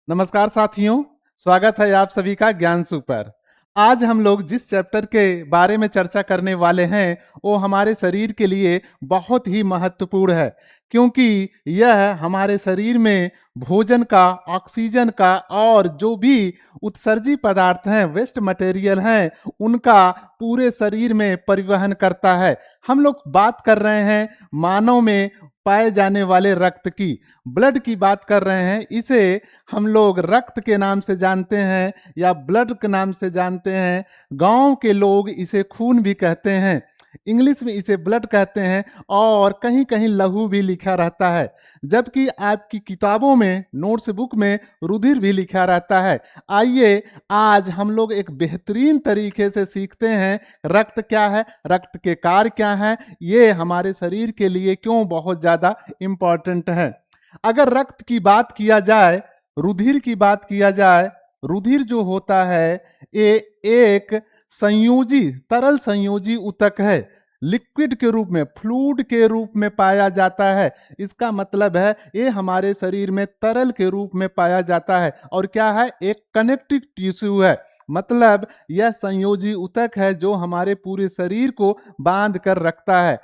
नमस्कार साथियों, स्वागत है आप सभी का ज्ञान सुपर। आज हम लोग जिस चैप्टर के बारे में चर्चा करने वाले हैं वो हमारे शरीर के लिए बहुत ही महत्वपूर्ण है, क्योंकि यह हमारे शरीर में भोजन का, ऑक्सीजन का और जो भी उत्सर्जी पदार्थ हैं, वेस्ट मटेरियल हैं, उनका पूरे शरीर में परिवहन करता है। हम लोग बात कर रहे हैं मानव में पाए जाने वाले रक्त की, ब्लड की बात कर रहे हैं। इसे हम लोग रक्त के नाम से जानते हैं या ब्लड के नाम से जानते हैं। गांव के लोग इसे खून भी कहते हैं, इंग्लिश में इसे ब्लड कहते हैं और कहीं कहीं लहू भी लिखा रहता है, जबकि आपकी किताबों में, नोट्स बुक में रुधिर भी लिखा रहता है। आइए आज हम लोग एक बेहतरीन तरीके से सीखते हैं रक्त क्या है, रक्त के कार्य क्या है, ये हमारे शरीर के लिए क्यों बहुत ज़्यादा इम्पॉर्टेंट है। अगर रक्त की बात किया जाए, रुधिर की बात किया जाए, रुधिर जो होता है ये एक संयोजी, तरल संयोजी ऊतक है। लिक्विड के रूप में, फ्लूइड के रूप में पाया जाता है। इसका मतलब है ये हमारे शरीर में तरल के रूप में पाया जाता है और क्या है, एक कनेक्टिव टिश्यू है। मतलब यह संयोजी ऊतक है जो हमारे पूरे शरीर को बांध कर रखता है।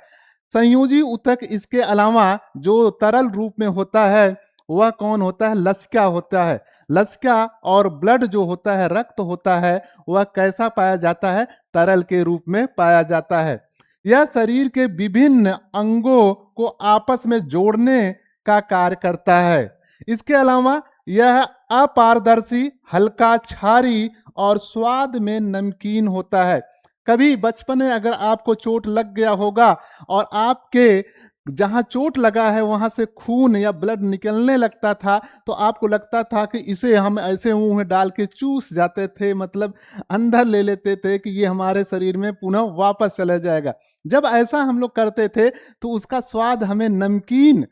संयोजी ऊतक इसके अलावा जो तरल रूप में होता है वह कौन होता है, लसिका होता है। लसिका और ब्लड जो होता है, रक्त होता है, वह कैसा पाया जाता है, तरल के रूप में पाया जाता है। यह शरीर के विभिन्न अंगों को आपस में जोड़ने का कार्य करता है। इसके अलावा यह अपारदर्शी, हल्का, क्षारी और स्वाद में नमकीन होता है। कभी बचपन में अगर आपको चोट लग गया होगा और आपके जहां चोट लगा है वहां से खून या ब्लड निकलने लगता था, तो आपको लगता था कि इसे हम ऐसे मुंह में डाल के चूस जाते थे, मतलब अंदर ले लेते थे कि ये हमारे शरीर में पुनः वापस चला जाएगा। जब ऐसा हम लोग करते थे तो उसका स्वाद हमें नमकीन,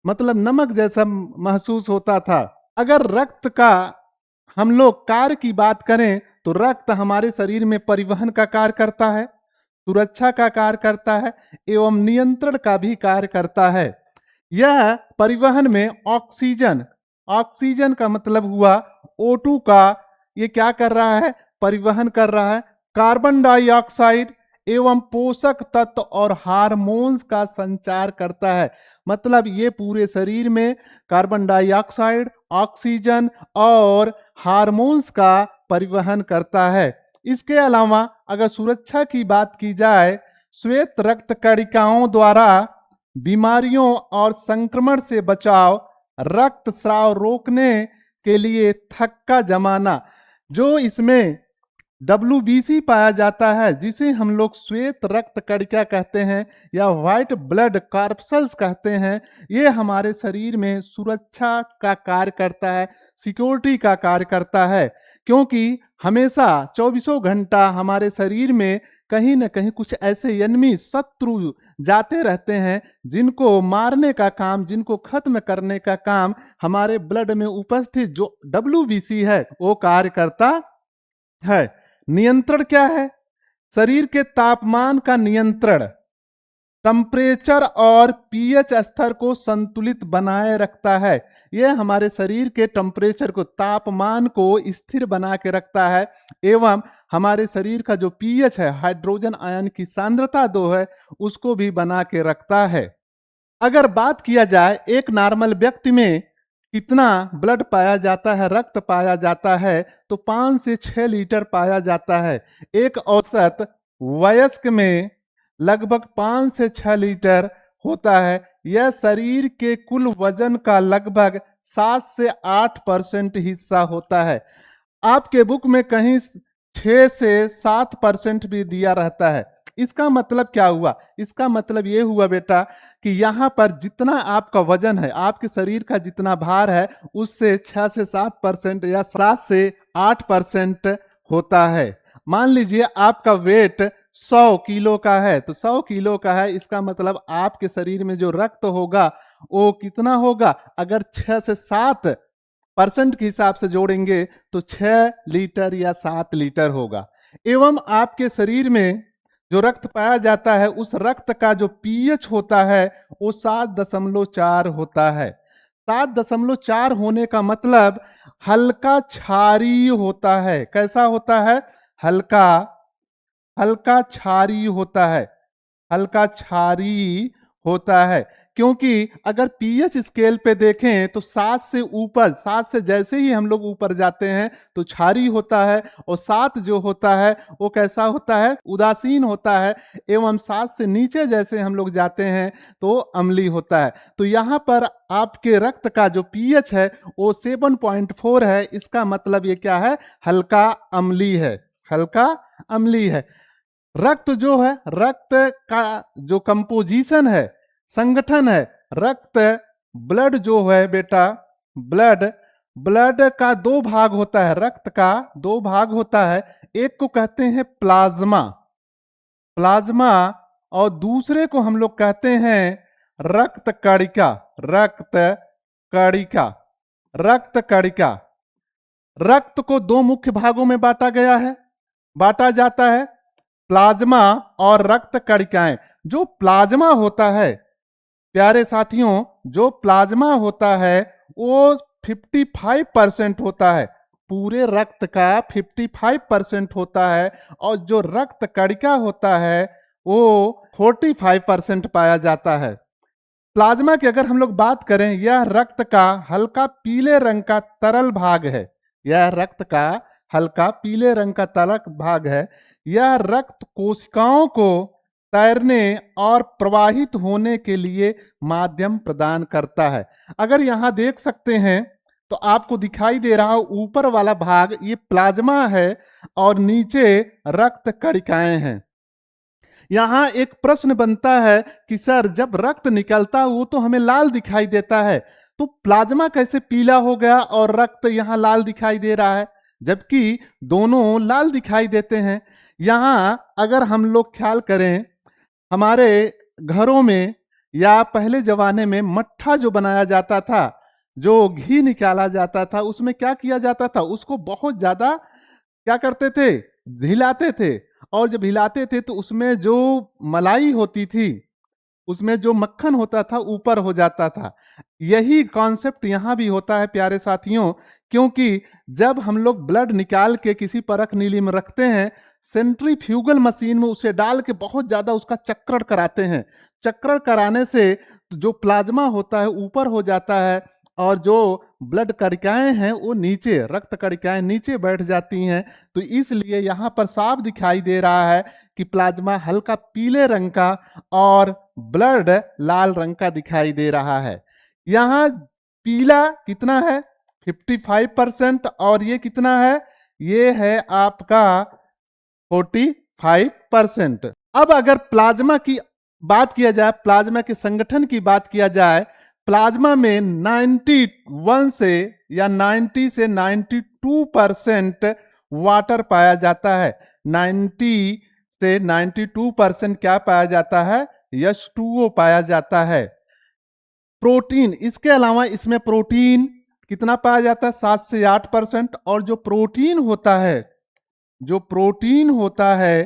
मतलब नमक जैसा महसूस होता था। अगर रक्त का हम लोग कार्य की बात करें तो रक्त हमारे शरीर में परिवहन का कार्य करता है, सुरक्षा का कार्य करता है एवं नियंत्रण का भी कार्य करता है। यह परिवहन में ऑक्सीजन, ऑक्सीजन का मतलब हुआ O2 का, ये क्या कर रहा है, परिवहन कर रहा है। कार्बन डाइऑक्साइड एवं पोषक तत्व और हार्मोन्स का संचार करता है। मतलब ये पूरे शरीर में कार्बन डाइऑक्साइड, ऑक्सीजन और हार्मोन्स का परिवहन करता है। इसके अलावा अगर सुरक्षा की बात की जाए, श्वेत रक्त कणिकाओं द्वारा बीमारियों और संक्रमण से बचाव, रक्तस्राव रोकने के लिए थक्का जमाना, जो इसमें WBC पाया जाता है, जिसे हम लोग श्वेत रक्त कणिका कहते हैं या व्हाइट ब्लड कार्पसल्स कहते हैं। ये हमारे शरीर में सुरक्षा का कार्य करता है, सिक्योरिटी का कार्य करता है, क्योंकि हमेशा 24 घंटा हमारे शरीर में कहीं न कहीं कुछ ऐसे एनिमी, शत्रु जाते रहते हैं जिनको मारने का काम, जिनको खत्म करने का काम हमारे ब्लड में उपस्थित जो WBC है वो कार्य करता है। नियंत्रण क्या है, शरीर के तापमान का नियंत्रण, टेम्परेचर और पीएच स्तर को संतुलित बनाए रखता है। यह हमारे शरीर के टेम्परेचर को, तापमान को स्थिर बना के रखता है एवं हमारे शरीर का जो पीएच है, हाइड्रोजन आयन की सांद्रता 2 है, उसको भी बना के रखता है। अगर बात किया जाए एक नॉर्मल व्यक्ति में कितना ब्लड पाया जाता है, रक्त पाया जाता है, तो 5 से 6 लीटर पाया जाता है। एक औसत वयस्क में लगभग 5 से 6 लीटर होता है। यह शरीर के कुल वजन का लगभग 7 से 8% हिस्सा होता है। आपके बुक में कहीं 6 से 7% भी दिया रहता है। इसका मतलब क्या हुआ, इसका मतलब ये हुआ बेटा कि यहाँ पर जितना आपका वजन है, आपके शरीर का जितना भार है, उससे 6 से 7% या 7 से 8% होता है। मान लीजिए आपका वेट 100 किलो का है, तो 100 किलो का है, इसका मतलब आपके शरीर में जो रक्त होगा वो कितना होगा, अगर 6 से 7% के हिसाब से जोड़ेंगे तो 6 लीटर या 7 लीटर होगा। एवं आपके शरीर में जो रक्त पाया जाता है, उस रक्त का जो पीएच होता है वो 7.4 होता है। 7.4 होने का मतलब हल्का क्षारीय होता है। कैसा होता है? हल्का हल्का क्षारीय होता है। हल्का क्षारीय होता है। क्योंकि अगर पीएच स्केल पे देखें तो 7 से ऊपर, 7 से जैसे ही हम लोग ऊपर जाते हैं तो क्षारीय होता है, और 7 जो होता है वो कैसा होता है? उदासीन होता है। एवं 7 से नीचे जैसे हम लोग जाते हैं तो अम्लीय होता है। तो यहाँ पर आपके रक्त का जो पीएच है वो 7.4 है। इसका मतलब ये क्या है? हल्का अम्लीय है। हल्का अम्लीय है। रक्त जो है, रक्त का जो कंपोजिशन है, संगठन है, रक्त ब्लड जो है बेटा, ब्लड ब्लड का दो भाग होता है। रक्त का दो भाग होता है। एक को कहते हैं प्लाज्मा, प्लाज्मा, और दूसरे को हम लोग कहते हैं रक्त कणिका। रक्त कणिका, रक्त कणिका। रक्त को दो मुख्य भागों में बांटा जाता है, प्लाज्मा और रक्त कणिकाएं। जो प्लाज्मा होता है प्यारे साथियों, जो प्लाज्मा होता है वो 55% होता है। पूरे रक्त का 55% होता है, और जो रक्त कणिका होता है वो 45% पाया जाता है। प्लाज्मा की अगर हम लोग बात करें, यह रक्त का हल्का पीले रंग का तरल भाग है। यह रक्त का हल्का पीले रंग का तरल भाग है। यह रक्त कोशिकाओं को तैरने और प्रवाहित होने के लिए माध्यम प्रदान करता है। अगर यहां देख सकते हैं तो आपको दिखाई दे रहा ऊपर वाला भाग ये प्लाज्मा है और नीचे रक्त कणिकाएं हैं। यहां एक प्रश्न बनता है कि सर जब रक्त निकलता वो तो हमें लाल दिखाई देता है, तो प्लाज्मा कैसे पीला हो गया और रक्त यहां लाल दिखाई दे रहा है? जबकि दोनों लाल दिखाई देते हैं। यहां अगर हम लोग ख्याल करें, हमारे घरों में या पहले जमाने में मट्ठा जो बनाया जाता था, जो घी निकाला जाता था, उसमें क्या किया जाता था? उसको बहुत ज्यादा क्या करते थे? हिलाते थे। और जब हिलाते थे तो उसमें जो मलाई होती थी, उसमें जो मक्खन होता था ऊपर हो जाता था। यही कॉन्सेप्ट यहां भी होता है प्यारे साथियों। क्योंकि जब हम लोग ब्लड निकाल के किसी परख नीली में रखते हैं, सेंट्रीफ्यूगल मशीन में उसे डाल के बहुत ज्यादा उसका चक्रण कराते हैं। चक्रण कराने से जो प्लाज्मा होता है ऊपर हो जाता है, और जो ब्लड कणिकाएं हैं वो नीचे, रक्त कणिकाएं नीचे बैठ जाती हैं। तो इसलिए यहां पर साफ दिखाई दे रहा है कि प्लाज्मा हल्का पीले रंग का और ब्लड लाल रंग का दिखाई दे रहा है। यहां पीला कितना है? 55%। और ये कितना है? ये है आपका 45%। अब अगर प्लाज्मा की बात किया जाए, प्लाज्मा के संगठन की बात किया जाए, प्लाज्मा में 91 से या 90 से 92% वाटर पाया जाता है। 90 से 92% क्या पाया जाता है? H2O पाया जाता है। प्रोटीन, इसके अलावा इसमें प्रोटीन कितना पाया जाता है? 7 से 8%। और जो प्रोटीन होता है, जो प्रोटीन होता है,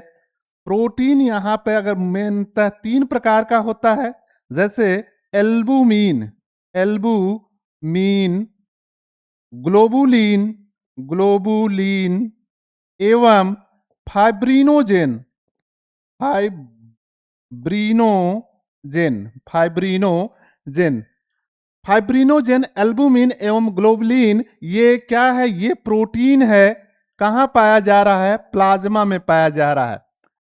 प्रोटीन यहां पे अगर मेनतः 3 प्रकार का होता है, जैसे एल्बुमिन, एल्बुमिन, ग्लोबुलिन, ग्लोबुलिन, एवं fibrinogen, fibrinogen, fibrinogen. Fibrinogen, albumin एवं ग्लोबुलिन, ये क्या है? ये प्रोटीन है। कहां पाया जा रहा है? प्लाज्मा में पाया जा रहा है।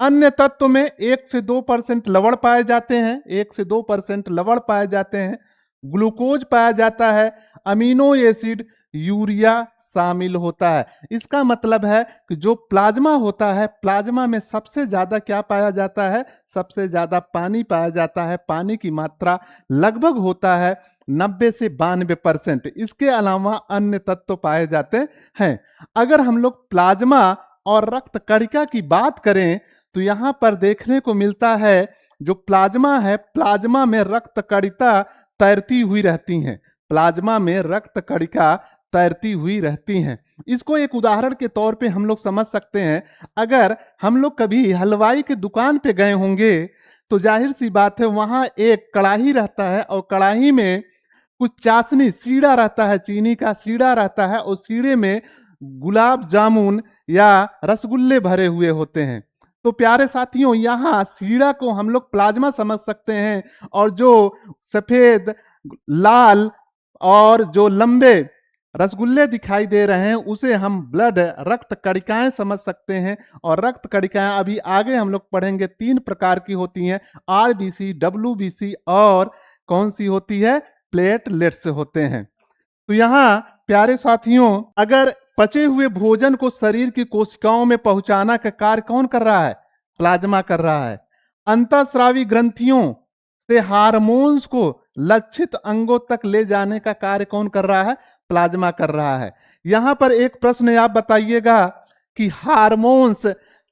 अन्य तत्व में 1 से 2% लवण पाए जाते हैं, 1 से 2% लवण पाए जाते हैं, ग्लूकोज पाया जाता है, अमीनो एसिड, यूरिया शामिल होता है। इसका मतलब है कि जो प्लाज्मा होता है, प्लाज्मा में सबसे ज्यादा क्या पाया जाता है? सबसे ज्यादा पानी पाया जाता है। पानी की मात्रा लगभग होता है 90 से 92%। इसके अलावा अन्य तत्व पाए जाते हैं। अगर हम लोग प्लाज्मा और रक्त कणिका की बात करें तो यहां पर देखने को मिलता है, जो प्लाज्मा है, प्लाज्मा में रक्त कणिका तैरती हुई रहती हैं। प्लाज्मा में रक्त कणिका तैरती हुई रहती हैं। इसको एक उदाहरण के तौर पे हम लोग समझ सकते हैं। अगर हम लोग कभी हलवाई की दुकान पे गए होंगे तो जाहिर सी बात है वहां एक कड़ाही रहता है, और कड़ाही में कुछ चाशनी सीढ़ा रहता है, चीनी का सीढ़ा रहता है, उस सीढ़े में गुलाब जामुन या रसगुल्ले भरे हुए होते हैं। तो प्यारे साथियों, यहाँ सीढ़ा को हम लोग प्लाज्मा समझ सकते हैं, और जो सफेद, लाल और जो लंबे रसगुल्ले दिखाई दे रहे हैं उसे हम ब्लड, रक्त कणिकाएं समझ सकते हैं। और रक्त कणिकाएं अभी आगे हम लोग पढ़ेंगे, 3 प्रकार की होती हैं, आरबीसी, डब्ल्यूबीसी और कौन सी होती है, प्लेटलेट्स होते हैं। तो यहाँ प्यारे साथियों, अगर पचे हुए भोजन को शरीर की कोशिकाओं में पहुंचाना का कार्य कौन कर रहा है, प्लाज्मा कर रहा है। अंतःस्रावी ग्रंथियों से हार्मोन्स को लक्षित अंगों तक ले जाने का कार्य कौन कर रहा है, प्लाज्मा कर रहा है। यहां पर एक प्रश्न आप बताइएगा कि हार्मोन्स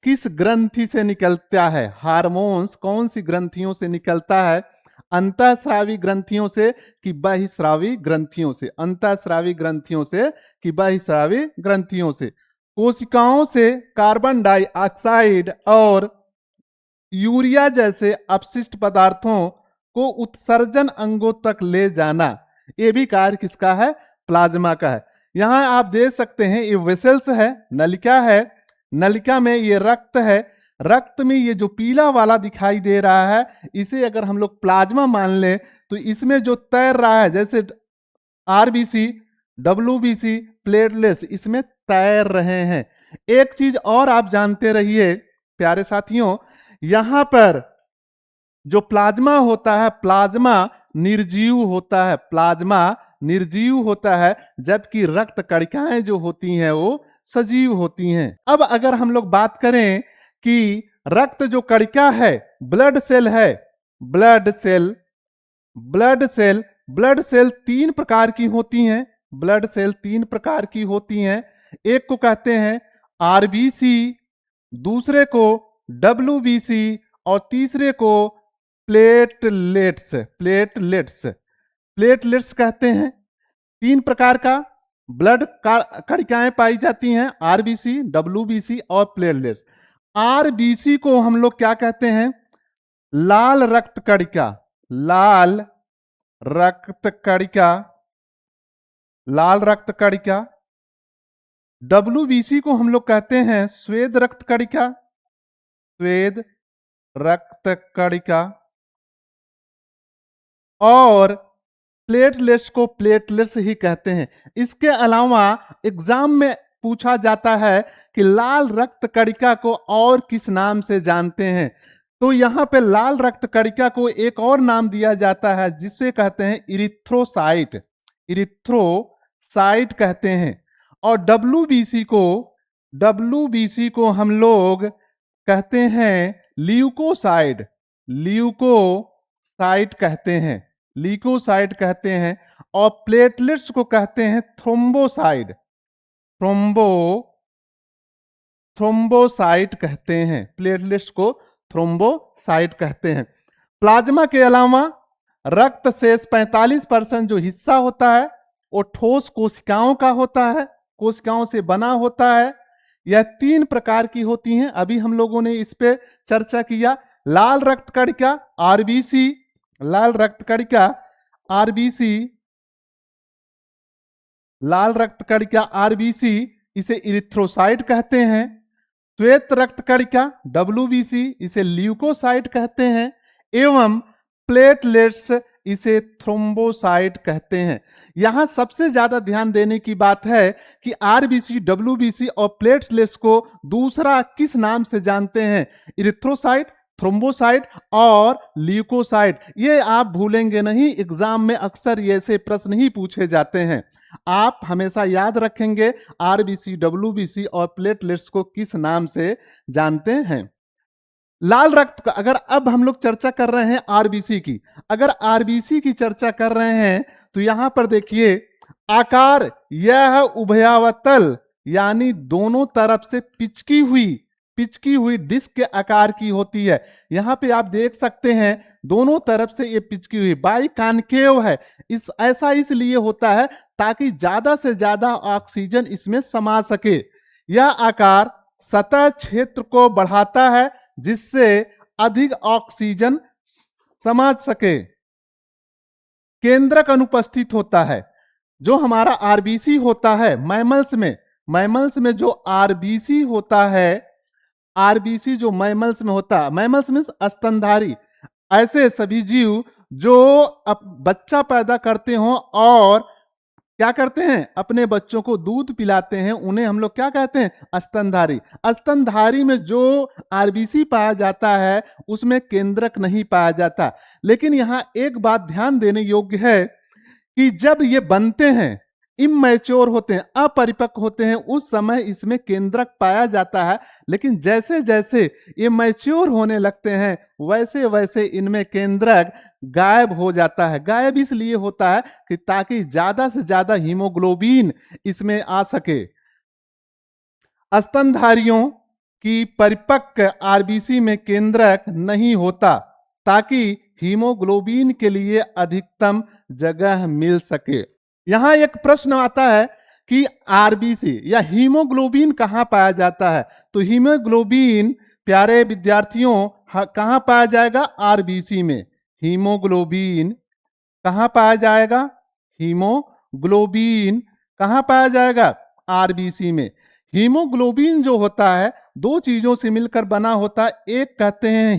किस ग्रंथि से निकलता है, हार्मोन्स कौन सी ग्रंथियों से निकलता है, अंतःस्रावी ग्रंथियों से कि बहिस्रावी ग्रंथियों से, अंतःस्रावी ग्रंथियों से कि बहिस्रावी ग्रंथियों से। कोशिकाओं से कार्बन डाइऑक्साइड और यूरिया जैसे अपशिष्ट पदार्थों को उत्सर्जन अंगों तक ले जाना, ये भी कार्य किसका है, प्लाज्मा का है। यहां आप देख सकते हैं ये वेसल्स है, नलिका है, नलिका में ये रक्त है, रक्त में ये जो पीला वाला दिखाई दे रहा है, इसे अगर हम लोग प्लाज्मा मान लें तो इसमें जो तैर रहा है, जैसे आरबीसी, डब्ल्यूबीसी, प्लेटलेट्स इसमें तैर रहे हैं। एक चीज और आप जानते रहिए प्यारे साथियों, यहां पर जो प्लाज्मा होता है, प्लाज्मा निर्जीव होता है, प्लाज्मा निर्जीव होता है, जबकि रक्त कणिकाएं जो होती हैं वो सजीव होती हैं। अब अगर हम लोग बात करें कि रक्त जो कणिका है, ब्लड सेल है, blood cell, blood cell, blood cell 3 प्रकार की होती हैं, ब्लड सेल 3 प्रकार की होती हैं। एक को कहते हैं आरबीसी, दूसरे को डब्ल्यूबीसी और तीसरे को प्लेटलेट्स, प्लेटलेट्स, प्लेटलेट्स कहते हैं। 3 प्रकार का ब्लड कणिकाएं पाई जाती हैं, आरबीसी, डब्ल्यूबीसी और प्लेटलेट्स। आरबीसी को हम लोग क्या कहते हैं, लाल रक्त कणिका, लाल रक्त कणिका, लाल रक्त कणिका। डब्ल्यूबीसी को हम लोग कहते हैं श्वेत रक्त कणिका, श्वेत रक्त कणिका। और प्लेटलेट्स को प्लेटलेट्स ही कहते हैं। इसके अलावा एग्जाम में पूछा जाता है कि लाल रक्त कणिका को और किस नाम से जानते हैं, तो यहां पे लाल रक्त कणिका को एक और नाम दिया जाता है जिसे कहते हैं इरिथ्रोसाइट, इरिथ्रोसाइट कहते हैं। और डब्ल्यूबीसी को हम लोग कहते हैं ल्यूकोसाइड, ल्यूकोसाइट कहते हैं, ल्यूकोसाइट कहते हैं। और प्लेटलेट्स को कहते हैं थ्रोम्बोसाइड, थ्रोम्बोसाइट कहते हैं, प्लेटलेट्स को थ्रोम्बोसाइट कहते हैं। प्लाज्मा के अलावा रक्त शेष 45% जो हिस्सा होता है वो ठोस कोशिकाओं का होता है, कोशिकाओं से बना होता है। यह 3 प्रकार की होती हैं, अभी हम लोगों ने इस पे चर्चा किया। लाल रक्त कणिका आरबीसी, लाल रक्त कणिका आरबीसी, लाल रक्त कणिका आरबीसी, इसे इरिथ्रोसाइट कहते हैं। श्वेत रक्त कणिका डब्ल्यूबीसी, इसे ल्यूकोसाइट कहते हैं। एवं प्लेटलेट्स इसे थ्रोम्बोसाइट कहते हैं। यहां सबसे ज्यादा ध्यान देने की बात है कि आरबीसी, डब्ल्यूबीसी और प्लेटलेट्स को दूसरा किस नाम से जानते हैं, इरिथ्रोसाइट, थ्रोम्बोसाइट और ल्यूकोसाइट। ये आप भूलेंगे नहीं, एग्जाम में अक्सर ऐसे प्रश्न ही पूछे जाते हैं। आप हमेशा याद रखेंगे आरबीसी, डब्ल्यूबीसी और प्लेटलेट्स को किस नाम से जानते हैं। लाल रक्त का अगर अब हम लोग चर्चा कर रहे हैं आरबीसी की, अगर आरबीसी की चर्चा कर रहे हैं तो यहां पर देखिए आकार, यह उभयावतल यानी दोनों तरफ से पिचकी हुई डिस्क के आकार की होती है। यहां पे आप देख सकते हैं दोनों तरफ से ये पिचकी हुई, बाई कॉनकेव है। ऐसा इसलिए होता है ताकि ज्यादा से ज्यादा ऑक्सीजन इसमें समा सके। यह आकार सतह क्षेत्र को बढ़ाता है जिससे अधिक ऑक्सीजन समा सके। केंद्रक अनुपस्थित होता है। जो हमारा आरबीसी होता है मैमल्स में जो आरबीसी होता है, आरबीसी जो मैमल्स में होता है, मैमल्स मीन्स स्तनधारी, ऐसे सभी जीव जो अब बच्चा पैदा करते हो और क्या करते हैं, अपने बच्चों को दूध पिलाते हैं, उन्हें हम लोग क्या कहते हैं, स्तनधारी। स्तनधारी में जो आरबीसी पाया जाता है उसमें केंद्रक नहीं पाया जाता। लेकिन यहां एक बात ध्यान देने योग्य है कि जब ये बनते हैं, इमैच्योर होते हैं, अपरिपक्व होते हैं, उस समय इसमें केंद्रक पाया जाता है। लेकिन जैसे जैसे ये मैच्योर होने लगते हैं वैसे वैसे इनमें केंद्रक गायब हो जाता है। गायब इसलिए होता है कि ताकि ज्यादा से ज्यादा हीमोग्लोबिन इसमें आ सके। स्तनधारियों की परिपक्व आरबीसी में केंद्रक नहीं होता ताकि हीमोग्लोबिन के लिए अधिकतम जगह मिल सके। यहां एक प्रश्न आता है कि आरबीसी या हीमोग्लोबिन कहां पाया जाता है। तो हीमोग्लोबिन प्यारे विद्यार्थियों कहां पाया जाएगा, आरबीसी में। हीमोग्लोबिन कहां पाया जाएगा, हीमोग्लोबिन कहां पाया जाएगा, आरबीसी में। हीमोग्लोबिन जो होता है दो चीजों से मिलकर बना होता है, एक कहते हैं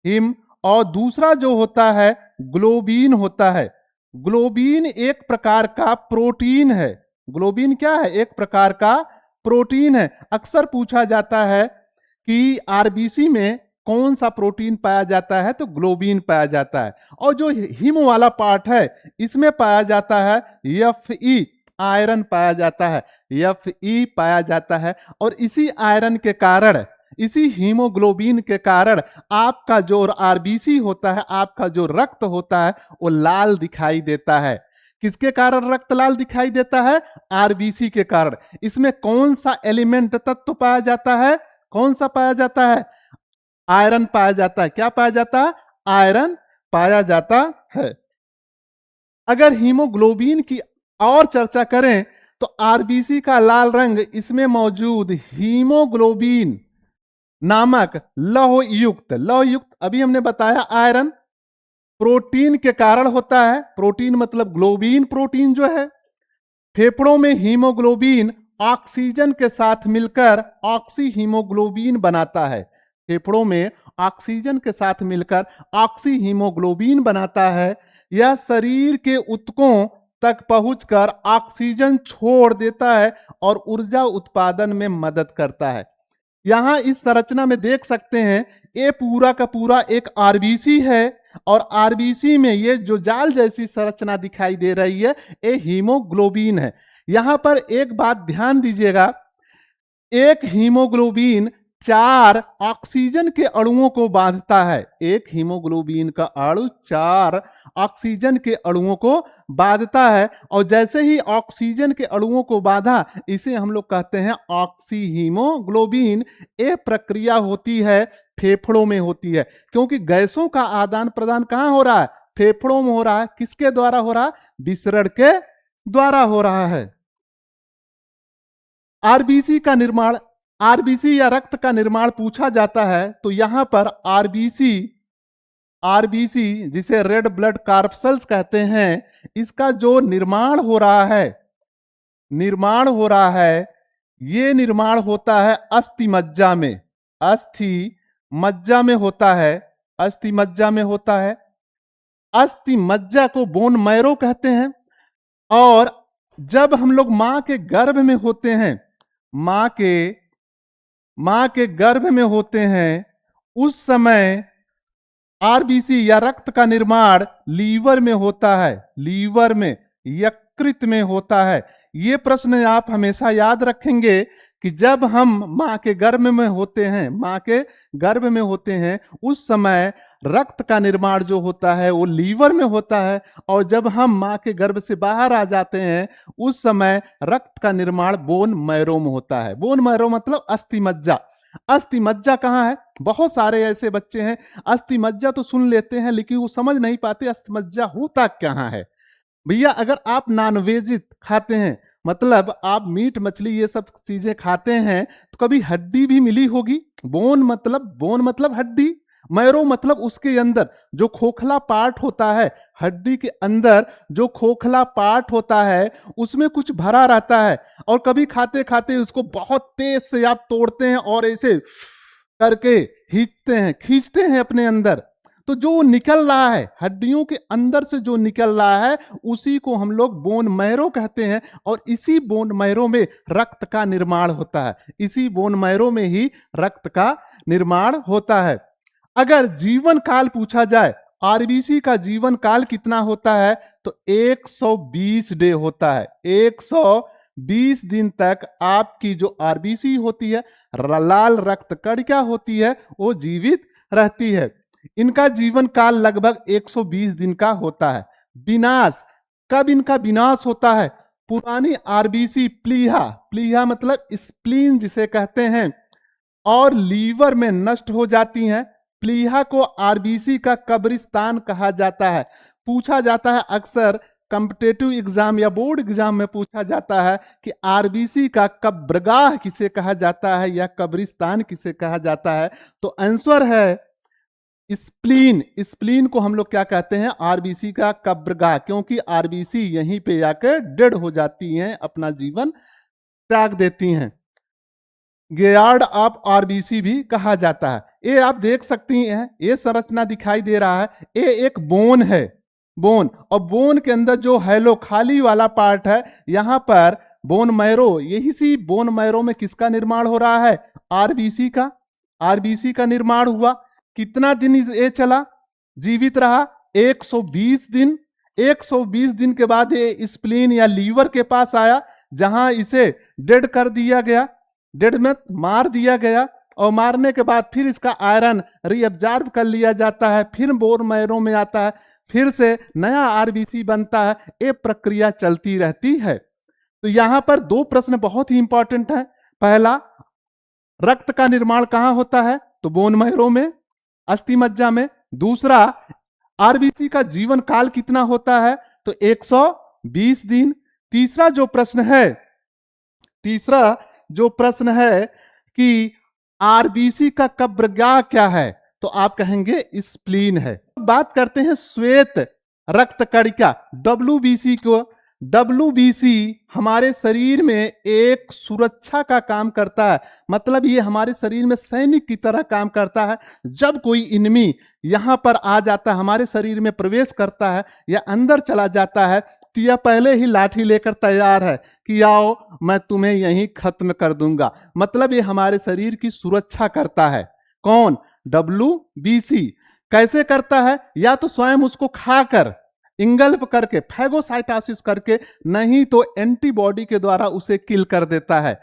हिम और दूसरा जो होता है ग्लोबिन होता है। ग्लोबिन एक प्रकार का प्रोटीन है। ग्लोबिन क्या है, एक प्रकार का प्रोटीन है। अक्सर पूछा जाता है कि आरबीसी में कौन सा प्रोटीन पाया जाता है, तो ग्लोबिन पाया जाता है। और जो हिम वाला पार्ट है इसमें पाया जाता है Fe, आयरन पाया जाता है, Fe पाया जाता है। और इसी आयरन के कारण, इसी हीमोग्लोबिन के कारण आपका जो आरबीसी होता है, आपका जो रक्त होता है वो लाल दिखाई देता है। किसके कारण रक्त लाल दिखाई देता है, आरबीसी के कारण। इसमें कौन सा एलिमेंट तत्व पाया जाता है, कौन सा पाया जाता है, आयरन पाया जाता है। क्या पाया जाता है, आयरन पाया जाता है। अगर हीमोग्लोबिन की और चर्चा करें तो आरबीसी का लाल रंग, इसमें मौजूद हीमोग्लोबिन नामक लौह युक्त अभी हमने बताया आयरन प्रोटीन के कारण होता है। प्रोटीन मतलब ग्लोबिन प्रोटीन जो है। फेफड़ों में हीमोग्लोबिन ऑक्सीजन के साथ मिलकर ऑक्सी हीमोग्लोबिन बनाता है। फेफड़ों में ऑक्सीजन के साथ मिलकर ऑक्सी हीमोग्लोबिन बनाता है। यह शरीर के ऊतकों तक पहुंचकर ऑक्सीजन छोड़ देता है और ऊर्जा उत्पादन में मदद करता है। यहां इस संरचना में देख सकते हैं ये पूरा का पूरा एक आरबीसी है और आरबीसी में ये जो जाल जैसी संरचना दिखाई दे रही है ये हीमोग्लोबिन है। यहां पर एक बात ध्यान दीजिएगा, एक हीमोग्लोबिन 4 ऑक्सीजन के अणुओं को बांधता है। एक हीमोग्लोबिन का अणु 4 ऑक्सीजन के अणुओं को बांधता है और जैसे ही ऑक्सीजन के अणुओं को बांधा इसे हम लोग कहते हैं ऑक्सी हीमोग्लोबिन। ये प्रक्रिया होती है फेफड़ों में होती है, क्योंकि गैसों का आदान प्रदान कहां हो रहा है, फेफड़ों में हो रहा है। किसके द्वारा हो रहा है, विसरण के द्वारा हो रहा है। आरबीसी का निर्माण, आरबीसी या रक्त का निर्माण पूछा जाता है तो यहां पर आरबीसी जिसे रेड ब्लड कार्पसेल्स कहते हैं, इसका जो निर्माण हो रहा है ये निर्माण होता है अस्थि मज्जा में। अस्थि मज्जा में होता है, अस्थि मज्जा में होता है। अस्थि मज्जा को बोन मैरो कहते हैं। और जब हम लोग मां के गर्भ में होते हैं, मां के गर्भ में होते हैं, उस समय आरबीसी या रक्त का निर्माण लीवर में होता है, लीवर में, यकृत में होता है। ये प्रश्न आप हमेशा याद रखेंगे कि जब हम मां के गर्भ में होते हैं, मां के गर्भ में होते हैं, उस समय रक्त का निर्माण जो होता है वो लीवर में होता है। और जब हम मां के गर्भ से बाहर आ जाते हैं उस समय रक्त का निर्माण बोन मैरो में होता है। बोन मैरो मतलब अस्थि मज्जा। अस्थि मज्जा कहाँ है, बहुत सारे ऐसे बच्चे हैं अस्थि मज्जा तो सुन लेते हैं लेकिन वो समझ नहीं पाते अस्थि मज्जा होता कहाँ है। भैया अगर आप नॉनवेज खाते हैं, मतलब आप मीट मछली ये सब चीजें खाते हैं, तो कभी हड्डी भी मिली होगी। बोन मतलब हड्डी। मैरो मतलब उसके अंदर जो खोखला पार्ट होता है, हड्डी के अंदर जो खोखला पार्ट होता है उसमें कुछ भरा रहता है, और कभी खाते खाते उसको बहुत तेज से आप तोड़ते हैं और ऐसे करके खींचते हैं अपने अंदर, तो जो निकल रहा है हड्डियों के अंदर से जो निकल रहा है उसी को हम लोग बोन मैरो कहते हैं। और इसी बोन मैरो में रक्त का निर्माण होता है, इसी बोन मैरो में ही रक्त का निर्माण होता है। अगर जीवन काल पूछा जाए, आरबीसी का जीवन काल कितना होता है, तो 120 डे होता है। 120 दिन तक आपकी जो आरबीसी होती है, लाल रक्त कणिका होती है, वो जीवित रहती है। इनका जीवन काल लगभग 120 दिन का होता है। विनाश, कब इनका विनाश होता है? पुरानी आरबीसी प्लीहा मतलब स्प्लीन जिसे कहते हैं, और लीवर में नष्ट हो जाती हैं। प्लीहा को आरबीसी का कब्रिस्तान कहा जाता है। पूछा जाता है अक्सर कॉम्पिटिटिव एग्जाम या बोर्ड एग्जाम में पूछा जाता है कि आरबीसी का कब्रगाह किसे कहा जाता है या कब्रिस्तान किसे कहा जाता है, तो आंसर है स्प्लीन को हम लोग क्या कहते हैं? आरबीसी का कब्रगाह, क्योंकि आरबीसी यहीं पे आकर डेड हो जाती हैं, अपना जीवन त्याग देती हैं। गेयार्ड ऑफ आरबीसी भी कहा जाता है। ये आप देख सकती हैं, ये संरचना दिखाई दे रहा है, ये एक बोन है, बोन, और बोन के अंदर जो हैलो खाली वाला पार्ट है, यहां पर बोन मैरो, यही सी बोन मैरो में किसका निर्माण हो रहा है? आरबीसी का निर्माण हुआ। कितना दिन ये चला, जीवित रहा? 120 दिन। 120 दिन के बाद ये स्प्लीन या लीवर के पास आया, जहां इसे डेड कर दिया गया, डेड में मार दिया गया, और मारने के बाद फिर इसका आयरन रीअब्जॉर्ब कर लिया जाता है, फिर बोन मैरो में आता है, फिर से नया आरबीसी बनता है। ये प्रक्रिया चलती रहती है। तो यहां पर दो प्रश्न बहुत ही इंपॉर्टेंट है। पहला, रक्त का निर्माण कहां होता है? तो बोन मैरो में, अस्थि मज्जा में। दूसरा, आरबीसी का जीवन काल कितना होता है? तो 120 दिन। तीसरा जो प्रश्न है कि आरबीसी का कब्रगाह क्या है, तो आप कहेंगे स्प्लीन है। बात करते हैं श्वेत रक्त कणिका डब्ल्यूबीसी को। डब्ल्यूबीसी हमारे शरीर में एक सुरक्षा का काम करता है, मतलब ये हमारे शरीर में सैनिक की तरह काम करता है। जब कोई इनमी यहां पर आ जाता है, हमारे शरीर में प्रवेश करता है या अंदर चला जाता है, तो यह पहले ही लाठी लेकर तैयार है कि आओ मैं तुम्हें यहीं खत्म कर दूंगा। मतलब ये हमारे शरीर की सुरक्षा करता है। कौन? डब्ल्यूबीसी। कैसे करता है? या तो स्वयं उसको खाकर, इंगल्प करके, फैगोसाइटोसिस करके, नहीं तो एंटीबॉडी के द्वारा उसे किल कर देता है।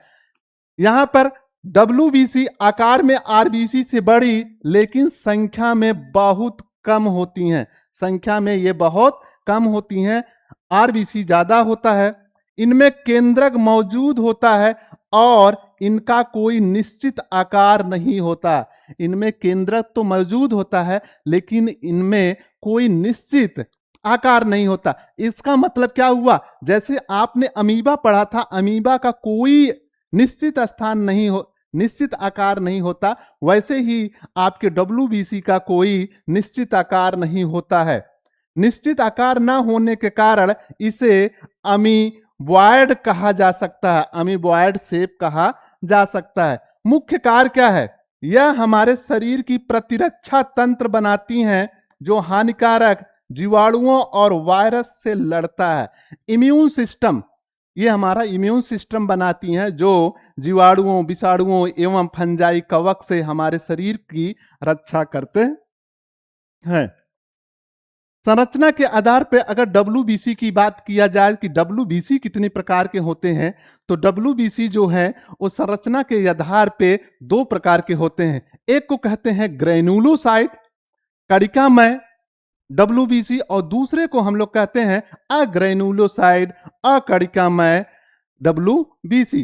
यहां पर डब्ल्यूबीसी आकार में आरबीसी से बड़ी, लेकिन संख्या में बहुत कम होती हैं। संख्या में ये बहुत कम होती हैं, आरबीसी ज्यादा होता है। इनमें केंद्रक मौजूद होता है और इनका कोई निश्चित आकार नहीं होता। इनमें केंद्रक तो मौजूद होता है, लेकिन इनमें कोई निश्चित आकार नहीं होता। इसका मतलब क्या हुआ? जैसे आपने अमीबा पढ़ा था, अमीबा का कोई निश्चित स्थान नहीं हो, निश्चित आकार नहीं होता, वैसे ही आपके डब्ल्यूबीसी का कोई निश्चित आकार नहीं होता है। निश्चित आकार ना होने के कारण इसे अमीबॉयड कहा जा सकता है, अमीबॉयड शेप कहा जा सकता है। मुख्य कार्य क्या है? यह हमारे शरीर की प्रतिरक्षा तंत्र बनाती हैं, जो हानिकारक जीवाणुओं और वायरस से लड़ता है। इम्यून सिस्टम, ये हमारा इम्यून सिस्टम बनाती हैं, जो जीवाणुओं, विषाणुओं एवं फंजाई कवक से हमारे शरीर की रक्षा करते हैं। संरचना के आधार पर अगर डब्ल्यूबीसी की बात किया जाए कि डब्ल्यूबीसी कितने प्रकार के होते हैं, तो डब्ल्यूबीसी जो है वो संरचना के आधार पे दो प्रकार के होते हैं। एक को कहते हैं ग्रेनुलोसाइट, कणिकामय डब्ल्यूबीसी, और दूसरे को हम लोग कहते हैं अग्रेनुलोसाइड, अकणिकामय डब्ल्यूबीसी।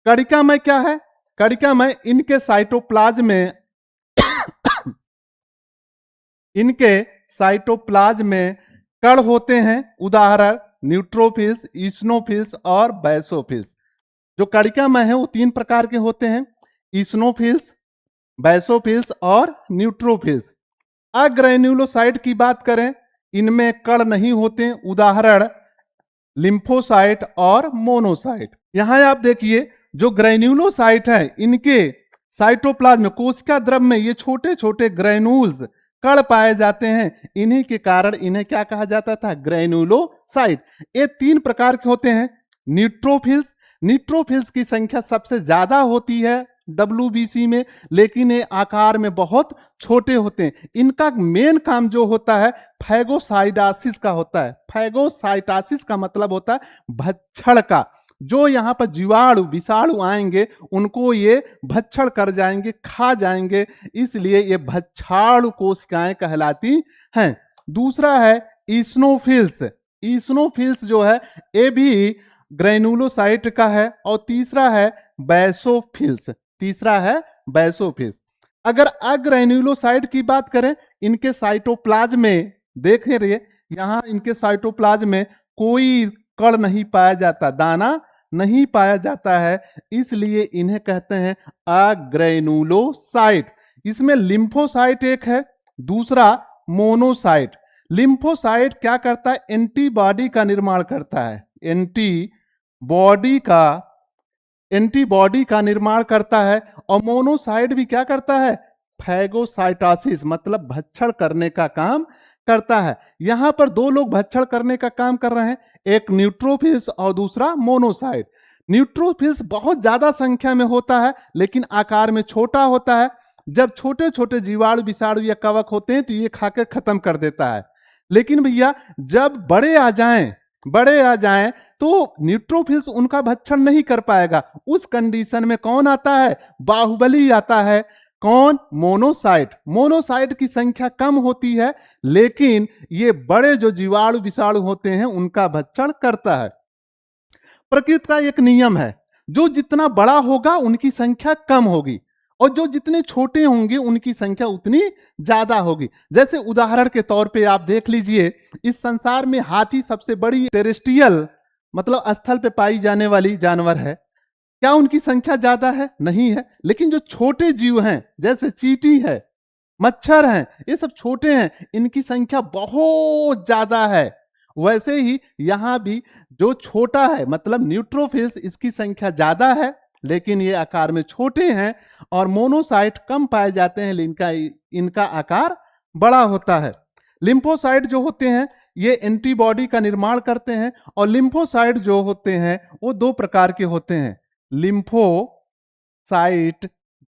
कणिकामय क्या है? कणिकामय इनके साइटोप्लाज्म में कण होते हैं। उदाहरण न्यूट्रोफिल्स, ईस्नोफिल्स और बैसोफिल्स। जो कणिकामय है वो तीन प्रकार के होते हैं। ईस्नोफिल्स, बैसोफिल्स और न्यूट्रोफिल्स। अग्रेन्युलोसाइट की बात करें, इनमें कण नहीं होते, उदाहरण लिम्फोसाइट और मोनोसाइट। यहां आप देखिए जो ग्रेन्युलोसाइट है, इनके साइटोप्लाज्म कोशिका द्रव में ये छोटे छोटे ग्रेन्यूल्स कण पाए जाते हैं। इन्हीं के कारण इन्हें क्या कहा जाता था, ग्रेन्युलोसाइट। ये 3 प्रकार के होते हैं। न्यूट्रोफिल्स, न्यूट्रोफिल्स की संख्या सबसे ज्यादा होती है WBC में, लेकिन ये आकार में बहुत छोटे होते हैं। इनका मेन काम जो होता है फैगोसाइटासिस का होता है। फैगोसाइटासिस का मतलब होता है भक्षण का। जो यहाँ पर जीवाणु विषाणु आएंगे उनको ये भक्षण कर जाएंगे, खा जाएंगे, इसलिए ये भक्षाणु कोशिकाएं कहलाती हैं। दूसरा है ईस्नोफिल्स। ईस्नोफिल्स जो है ये भी ग्रेनुलोसाइट का है। और तीसरा है बैसोफिल्स। तीसरा है बैसोफिल्स। अगर अग्रेन्युलोसाइट की बात करें, इनके साइटोप्लाज्म में देख रहिए, यहां इनके साइटोप्लाज्म में कोई कण नहीं पाया जाता, दाना नहीं पाया जाता है, इसलिए इन्हें कहते हैं अग्रेनुलोसाइट। इसमें लिम्फोसाइट एक है, दूसरा मोनोसाइट। लिम्फोसाइट क्या करता है, एंटीबॉडी का निर्माण करता है। एंटीबॉडी का निर्माण करता है। और मोनोसाइट भी क्या करता है, फैगोसाइटोसिस मतलब भक्षण करने का काम करता है। यहां पर 2 लोग भक्षण करने का काम कर रहे हैं, एक न्यूट्रोफिल्स और दूसरा मोनोसाइट। न्यूट्रोफिल्स बहुत ज्यादा संख्या में होता है, लेकिन आकार में छोटा होता है। जब छोटे छोटे जीवाणु विषाणु या कवक होते हैं तो ये खाकर खत्म कर देता है। लेकिन भैया जब बड़े आ जाएं तो न्यूट्रोफिल्स उनका भक्षण नहीं कर पाएगा। उस कंडीशन में कौन आता है, बाहुबली आता है। कौन, मोनोसाइट। मोनोसाइट की संख्या कम होती है, लेकिन ये बड़े जो जीवाणु विषाणु होते हैं उनका भक्षण करता है। प्रकृति का एक नियम है, जो जितना बड़ा होगा उनकी संख्या कम होगी, और जो जितने छोटे होंगे उनकी संख्या उतनी ज्यादा होगी। जैसे उदाहरण के तौर पे आप देख लीजिए, इस संसार में हाथी सबसे बड़ी टेरेस्ट्रियल मतलब स्थल पे पाई जाने वाली जानवर है। क्या उनकी संख्या ज्यादा है? नहीं है। लेकिन जो छोटे जीव हैं, जैसे चींटी है, मच्छर हैं, ये सब छोटे हैं, इनकी संख्या बहुत ज्यादा है। वैसे ही यहां भी जो छोटा है मतलब न्यूट्रोफिल्स, इसकी संख्या ज्यादा है, लेकिन ये आकार में छोटे हैं। और मोनोसाइट कम पाए जाते हैं, लेकिन इनका आकार बड़ा होता है। लिम्फोसाइट जो होते हैं ये एंटीबॉडी का निर्माण करते हैं। और लिम्फोसाइट जो होते हैं वो 2 प्रकार के होते हैं। लिम्फोसाइट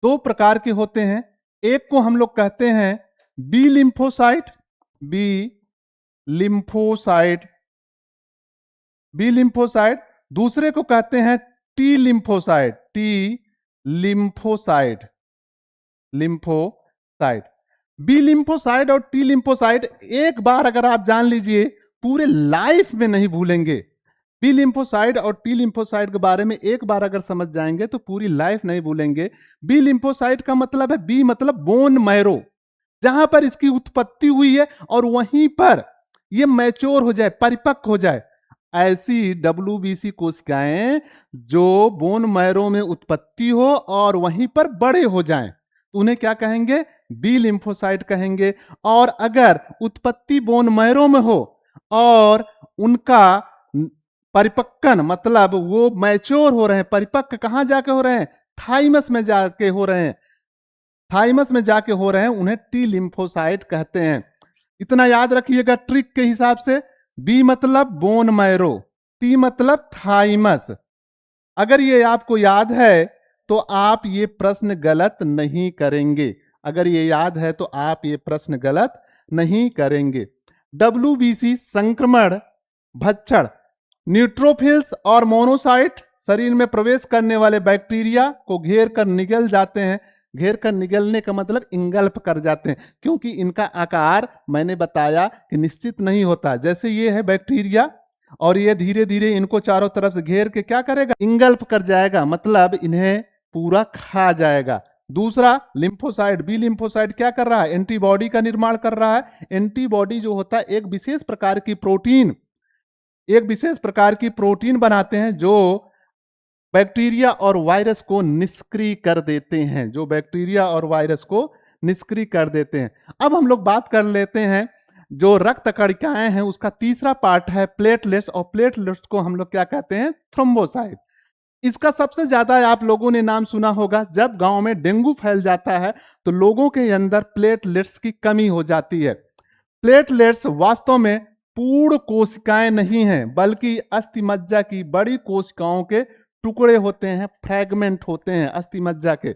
2 प्रकार के होते हैं। एक को हम लोग कहते हैं बी लिम्फोसाइट, बी लिम्फोसाइट। दूसरे को कहते हैं T lymphocyte, lymphocyte. B lymphocyte और टी लिम्फोसाइट एक बार अगर आप जान लीजिए, पूरे लाइफ में नहीं भूलेंगे। बी लिम्फोसाइट और टी लिम्फोसाइट के बारे में एक बार अगर समझ जाएंगे तो पूरी लाइफ नहीं भूलेंगे। बी लिम्फोसाइट का मतलब है, बी मतलब बोन मैरो, जहां पर इसकी उत्पत्ति हुई है और वहीं पर ये मैच्योर हो जाए, परिपक्व हो जाए। ऐसी WBC कोशिकाएं जो बोन मैरो में उत्पत्ति हो और वहीं पर बड़े हो जाएं, तो उन्हें क्या कहेंगे, बी लिम्फोसाइट कहेंगे। और अगर उत्पत्ति बोन मैरो में हो और उनका परिपक्वन मतलब वो मैच्योर हो रहे हैं, परिपक्व कहां जाके हो रहे हैं, थाइमस में जाके हो रहे हैं, उन्हें टी लिम्फोसाइट कहते हैं। इतना याद रखिएगा ट्रिक के हिसाब से, बी मतलब बोन मैरो, टी मतलब थाइमस। अगर ये आपको याद है तो आप ये प्रश्न गलत नहीं करेंगे। WBC संक्रमण भक्षण, न्यूट्रोफिल्स और मोनोसाइट शरीर में प्रवेश करने वाले बैक्टीरिया को घेर कर निगल जाते हैं। घेर कर निगलने का मतलब इंगल्फ कर जाते हैं, क्योंकि इनका आकार मैंने बताया कि निश्चित नहीं होता। जैसे ये है बैक्टीरिया और ये धीरे धीरे इनको चारों तरफ से घेर के क्या करेगा, इंगल्फ कर जाएगा, मतलब इन्हें पूरा खा जाएगा। दूसरा लिम्फोसाइट, बी लिम्फोसाइट क्या कर रहा है, एंटीबॉडी का निर्माण कर रहा है। एंटीबॉडी जो होता है एक विशेष प्रकार की प्रोटीन बनाते हैं जो बैक्टीरिया और वायरस को निष्क्रिय कर देते हैं, जो बैक्टीरिया और वायरस को निष्क्रिय कर देते हैं। अब हम लोग बात कर लेते हैं जो रक्त कणिकाएं हैं, उसका तीसरा पार्ट है प्लेटलेट्स, और प्लेटलेट्स को हम लोग क्या कहते हैं? थ्रोम्बोसाइट। इसका सबसे ज्यादा आप लोगों ने नाम सुना होगा, जब गांव में डेंगू फैल जाता है तो लोगों के अंदर प्लेटलेट्स की कमी हो जाती है। प्लेटलेट्स वास्तव में पूर्ण कोशिकाएं नहीं हैं, बल्कि अस्थि मज्जा की बड़ी कोशिकाओं के टुकड़े होते हैं, फ्रैगमेंट होते हैं अस्थि मज्जा के।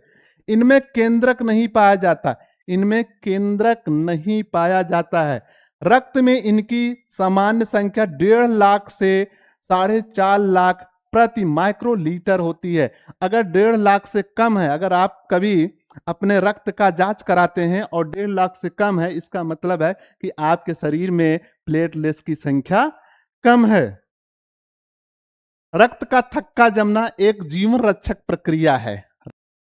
इनमें केंद्रक नहीं पाया जाता, इनमें केंद्रक नहीं पाया जाता है। रक्त में इनकी सामान्य संख्या 1.5 लाख से 4.5 लाख प्रति माइक्रोलीटर होती है। अगर 1.5 लाख से कम है, अगर आप कभी अपने रक्त का जांच कराते हैं और 1.5 लाख से कम है, इसका मतलब है कि आपके शरीर में प्लेटलेट्स की संख्या कम है। रक्त का थक्का जमना एक जीवन रक्षक प्रक्रिया है।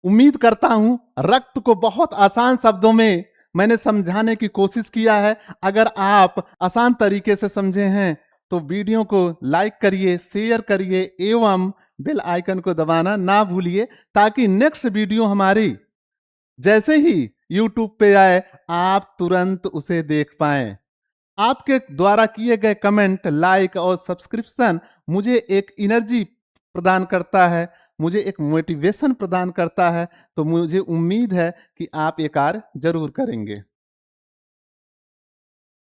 उम्मीद करता हूं रक्त को बहुत आसान शब्दों में मैंने समझाने की कोशिश किया है। अगर आप आसान तरीके से समझे हैं तो वीडियो को लाइक करिए, शेयर करिए एवं बेल आइकन को दबाना ना भूलिए, ताकि नेक्स्ट वीडियो हमारी जैसे ही YouTube पे आए आप तुरंत उसे देख पाएं। आपके द्वारा किए गए कमेंट, लाइक और सब्सक्रिप्शन मुझे एक एनर्जी प्रदान करता है, मुझे एक मोटिवेशन प्रदान करता है। तो मुझे उम्मीद है कि आप ये कार्य जरूर करेंगे।